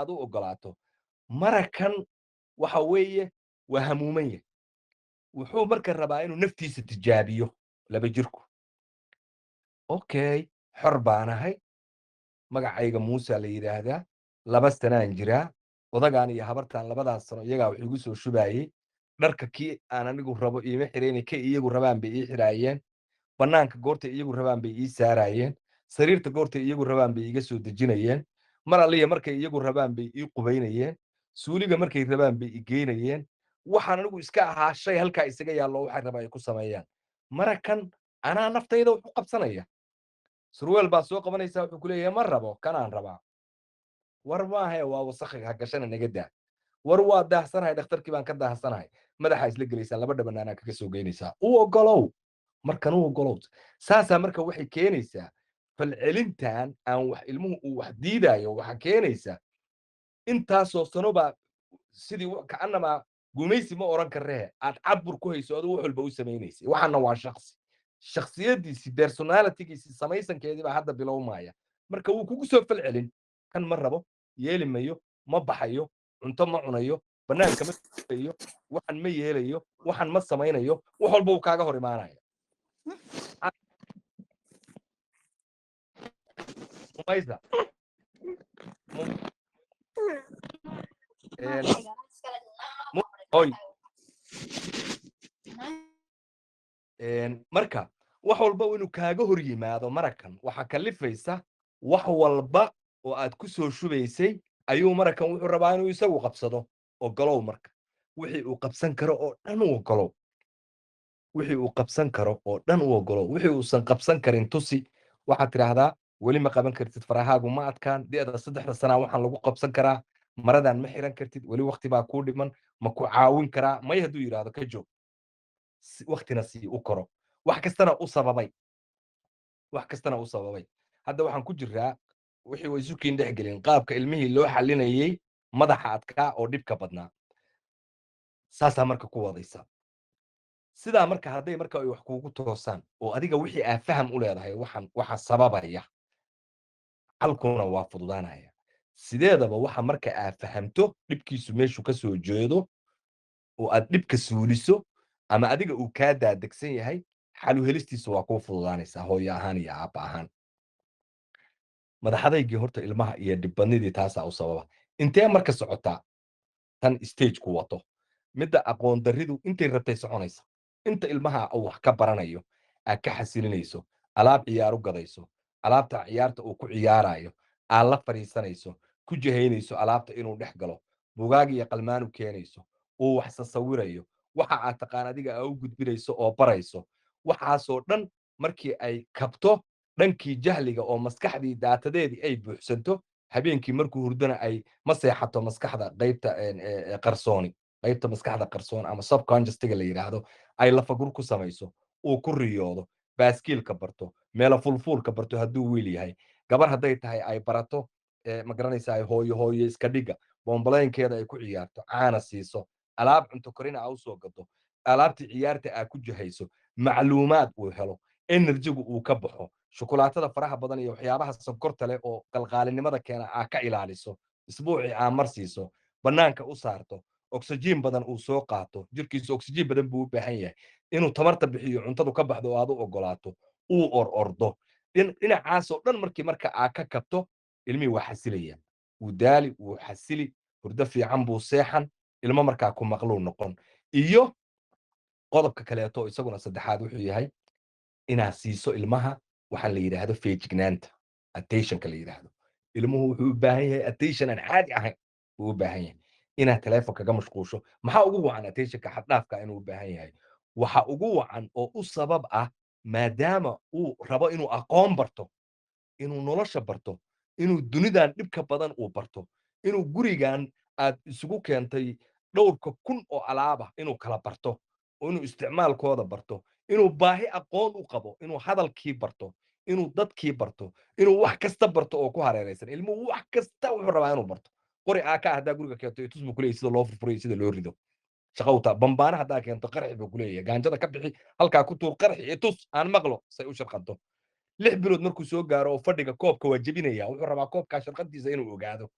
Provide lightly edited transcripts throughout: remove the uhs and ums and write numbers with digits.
aad u ogolaato marakan waxa weeye waa hamuuman yahay wuxuu marka rabaa inuu naftiisa tijaabiyo laba jirku okay xor baanahay magacayga muuse la yidhaahdaa 2 sanaan jiraa odagaan iyo habartaan labadaas sano iyagaa wax igu soo shubaayey dharka kii aan anigu rabo iima xirayna ka iyagu rabaan bay ii xiraayeen bannaanka goorta iyagu rabaan bay ii saaraayeen sariirta goorta iyagu rabaan bay iga soo dejinayeen mar alliya markay iyagu rabaan bay ii qubaynayeen suuliga markay rabaan bay i geynayeen waxaan anigu iska ahaa shay halkaa isaga yaallo waxay rabaa ay ku sameeyaan marakan anaa naftayda wax u qabsanaya surweel baa soo qabanaysaa wuxuu ku leeyahay ma rabo kanaan rabaa war maahae waa wasakhiga ha gashana naga daa war waa daahsanahay dhakhtarkii baan ka daahsanahay madaxa isla gelaysaa 2 dhabanaanaa kaga soo geynaysaa u ogolow markan u ogolow saasaa marka waxay keenaysaa falcelintan aan wax ilmuhu uu wax diidaayo waxa keenaysa intaasoo sano baa sidii kaanamaa gumaysi ma oran karree aad cabur ku hayso adigu wax walba u samaynaysay waxaana waa shakhsi shakhsiyadiisii personalitygiisii samaysankeedii baa hadda bilowmaya marka wuu kugu soo falcelin kan ma rabo yeeli mayo ma baxayo cunto ma cunayo bannaanka ma ayo waxan ma yeelayo waxan ma samaynayo wax walba uu kaaga hor imaanaya mumaysa oy marka wax walba inuu kaaga hor yimaado marakan waxa kalifaysa wax walba oo aad ku soo shubaysay ayuu marakan wuxuu rabaa inuu isagu qabsado ogolow marka wixii uu qabsan karo oo dhan u ogolow wixii uu qabsan karo oo dhan u ogolow wixii uusan qabsan karin tusi waxaad tidhaahdaa weli ma qaban kartid farahaagu ma adkaan de'da 3 sanaa waxaan lagu qabsan karaa maradan ma xiran kartid weli waqti baa kuu dhiman ma ku caawin karaa may hadduu yidhaahdo ka joog waqtina sii u koro wax kastana u sababay hadda waxaan ku jiraa wixii way isu kiin dhex gelin qaabka ilmihii loo xalinayay madaxa adkaa oo dhibka badnaa saasaa marka ku wadaysa sidaa marka hadday marka ay wax kuugu toosaan oo adiga wixii aa faham u leedahay waxa sababaya xalkuna waa fududaanaya sideedaba waxa marka aa fahamto dhibkiisu meeshu ka soo jeedo oo aad dhibka suuliso ama adiga uu kaa daadegsan yahay xalu helistiisu waa kuu fududaanaysaa hooyo ahaan iyo aabba ahaan madaxadaygii horta ilmaha iyo dhibbadnidii taasaa u sababa intee marka socotaa tan stageku wato midda aqoon darridu intay rabtay soconaysa inta ilmaha uu wax ka baranayo aad ka xasilinayso alaab ciyaar u gadayso alaabta ciyaarta uu ku ciyaarayo aad la fadhiisanayso ku jihaynayso alaabta inuu dhex galo bugaag iyo qalmaan u keenayso uu wax sasawirayo waxa aad taqaan adiga aa u gudbinayso oo barayso waxaasoo dhan markii ay kabto dhankii jahliga oo maskaxdii daatadeedii ay buuxsanto habeenkii markuu hurdana ay ma seexato maskaxda qaybta maskaxda qarsoon ama subconscioustiga la yidhaahdo ay lafagur ku samayso uu ku riyoodo baaskiilka barto meelo fulfuulka barto hadduu wiil yahay gabar hadday tahay ay barato ma garanaysa ay hooyo iska dhiga bombalaynkeeda ay ku ciyaarto caana siiso alaab cunto korina aa u soo gado alaabtii ciyaarta aa ku jihayso macluumaad uu helo enerjigu uu ka baxo shukulaatada faraha badan iyo waxyaabaha sonkorta leh oo qalqaalinimada keena aa ka ilaaliso isbuucii aa mar siiso bannaanka u saarto oxygen badan uu soo qaato jirkiisu oxygen badan buu u baahan yahay inuu tamarta bixiyo cuntadu ka baxdo oo aad u ogolaato uu ordo dhinacaasoo dhan marka aa ka kabto ilmihii waa xasilaya wuu daali wuu xasili hurdo fiican buu seexan ilmo markaa ku maqluu noqon iyo qodobka kaleeto isaguna saddexaad wuxuu yahay inaad siiso ilmaha waxaan la yidhaahdo feejignaanta attentionka la yidhaahdo ilmuhu wuxuu u baahan yahay attention aan caadi ahayn uu u baahan yahay inaad teleefon kaga mashquusho maxaa ugu wacan attentionka xaddhaafka inuu u baahan yahay waxa ugu wacan oo u sabab ah maadaama uu rabo inuu aqoon barto inuu nolosha barto inuu dunidan dhibka badan uu barto inuu gurigan aad isugu keentay dhowrka kun oo alaaba inuu kala barto oo inuu isticmaalkooda barto inuu baahi aqoon u qabo inuu hadalkii barto inuu dadkii barto inuu wax kasta barto oo ku hareeraysan ilmuhu wax kasta wuxuu rabaa inuu barto qori aa ka haddaa guriga keento itus buu kuleeyahy sida loo furfurayo sida loo rido shaqowta bambaana haddaa keento qarxi buu kuleeyahay gaanjada ka bixi halkaa ku tuur qarxi itus aan maqlo say u sharqanto 6 bilood markuu soo gaaro oo fadhiga koobka waa jebinaya wuxuu rabaa koobkaa sharqantiisa inuu ogaado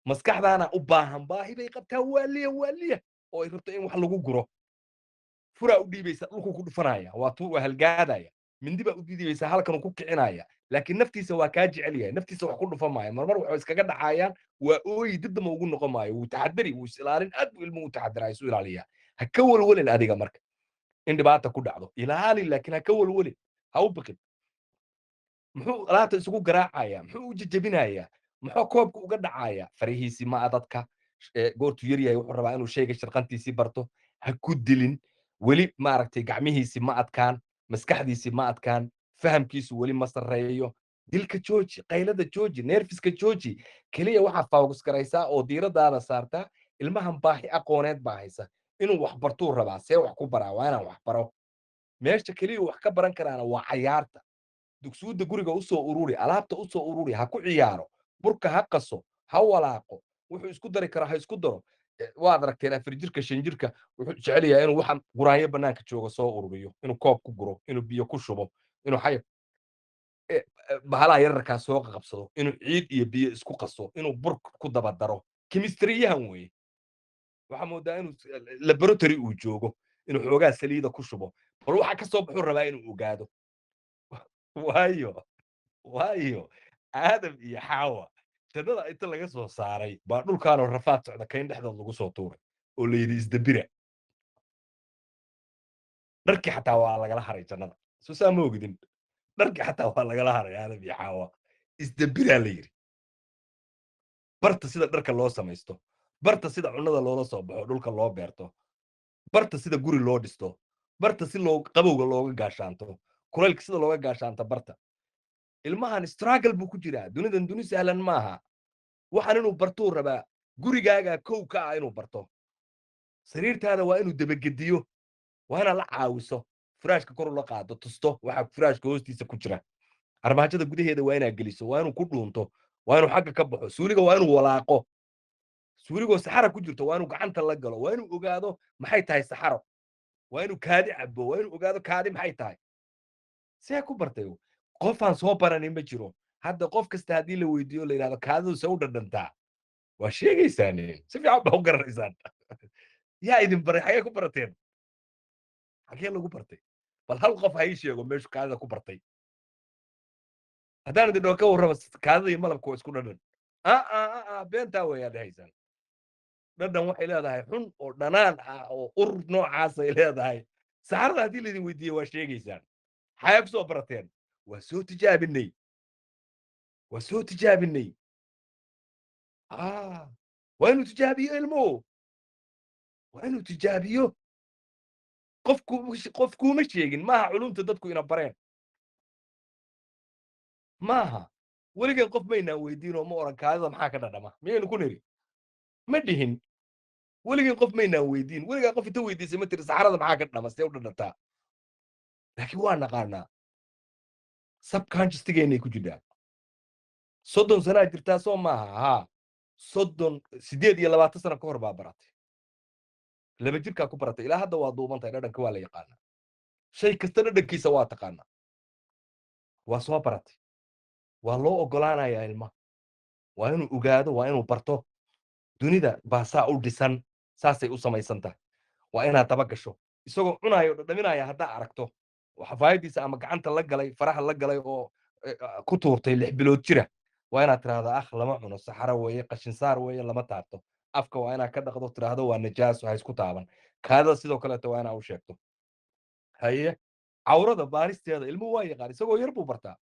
maskaxdaana u baahan baahi bay qabtaa waaliya oo ay rabto in wax lagu guro furaa u dhiibaysa dhulku ku dhufanaya waa halgaadaya mindi baa u dhiibaysa halkan ku kicinaya laakiin naftiisa waa kaa jecel yahay naftiisa wax ku dhufan maayo marmar waxay iskaga dhacayaan waa ooyi dib dama ugu noqon maayo wuu taxadari wuu is ilaalin aad buu ilmuhu taxadara isu ilaaliyaa ha ka walwalin adiga marka in dhibaata ku dhacdo ilaali laakiin ha ka walwalin ha u biqin muxuu alaabta isugu garaacaya muxuu u jajabinaya muxuu koobka uga dhacaya farihiisi ma adadka goortu yar yahay wuxuu rabaa inuu shayga sharqantiisii barto ha ku dilin weli maaragtay gacmihiisi ma adkaan maskaxdiisi ma adkaan fahamkiisu weli ma sarreeyo dilka jooji qaylada jooji neerfiska jooji keliya waxaa fawgus garaysaa oo diiradaada saartaa ilmahan baahi aqooneed baa haysa inuu wax bartuu rabaa see wax ku baraa waa inaan wax baro meesha keliya wax ka baran karaana waa cayaarta dugsuudda guriga u soo ururi alaabta u soo ururi ha ku ciyaaro burka ha qaso ha walaaqo wuxuu isku dari karaa ha isku daro waad aragteen afar jirka shan jirka wuxuu jecel yahay inuu waxaan quraanyo bannaanka jooga soo ururiyo inuu koob ku guro inuu biyo ku shubo inuu xay bahalaha yararkaa soo qabsado inuu ciid iyo biyo isku qaso inuu bur ku daba daro kimistriyahan weeye waxaa moodaa inuu laboratory uu joogo inuu xoogaa saliida ku shubo bal waxa ka soo baxuu rabaa inuu ogaado waayo aadam iyo xaawa jannada inta laga soo saaray baa dhulkaanoo rafaad socda kayn dhexdood lagu soo tuuray oo la yidhi isdabira dharkii xataa waa lagala haray jannada soo saa ma ogidin dharkii xataa waa lagala haray aadam iyo xaawa isdabiraa la yidhi barta sida dharka loo samaysto barta sida cunnada loola soo baxo dhulka loo beerto barta sida guri loo dhisto barta si qabowga looga gaashaanto kulaylka sida looga gaashaanto barta ilmahan struggle buu ku jiraa dunidan duni sahlan maaha waxaan inuu bartuu rabaa gurigaaga kow ka ah inuu barto sariirtaada waa inuu dabagediyo waa inaad la caawiso furaashka kor ula qaado tusto waxa furaashka hoostiisa ku jira armaajada gudaheeda waa inaad geliso waa inuu ku dhuunto waa inuu xagga ka baxo suuliga waa inuu walaaqo suuligoo saxara ku jirto waa inuu gacanta la galo waa inuu ogaado maxay tahay saxaro waa inuu kaadi cabo waa inuu ogaado kaadi maxay tahay see ku bartay qofaan soo baranin ma jiro hadda qof kasta haddii la weydiiyo la yidhahdo kaadidu se u dhadhantaa waa sheegaysaan si fiican baa u garanaysaan yaa idin baray xagee ku barateen xagee lagu bartay bal hal qof ha ii sheego meeshu kaadida ku bartay haddaan idin dhoo ka warrama kaadida iyo malabka waa isku dhadhan beentaa weeyaa dhahaysaan dhadhan waxay leedahay xun oo dhanaan ah oo ur noocaasay leedahay saxarada haddii laydin weydiiye waa sheegaysaan xagee ku soo barateen waa soo tijaabinay waa soo tijaabinay waa inuu tijaabiyo ilmuhu waa inuu tijaabiyo qof kuuma sheegin maaha culumta dadku ina bareen maaha weligeen qof maynaan weydiinoo ma oran kaadida maxaa ka dhadhama miyaynu ku niri ma dhihin weligeen qof maynaan weydiin weligaa qof inta weydiisay ma tiri saxarada maxaa ka dhadhama see u dhadhantaa laakiin waa naqaanaa subconscioustigeennay ku jirtaa 30 sanaa jirtaa soo maaha 28 sano ka hor baa baratay laba jirkaa ku baratay ilaa hadda waa duubantahay dhadhanka waa la yaqaanaa shay kasta dhadhankiisa waa taqaanaa waa soo baratay waa loo oggolaanayaa ilma waa inuu ogaado waa inuu barto dunida baa saa u dhisan saasay u samaysan tahay waa inaad daba gasho isagoo cunaayo dhadhaminaya haddaa aragto xafaayadiisa ama gacanta la galay faraha la galay oo ku tuurtay 6 bilood jira waa inaad tiraahdo lama cuno saxaro weeye qashinsaar weeye lama taabto afka waa inaad ka dhaqdo tiraahdo waa najaaso ha isku taaban kaadada sidoo kaleeto waa inaad u sheegto haye cawrada baaristeeda ilmuhu waa yaqaan isagoo yar buu bartaa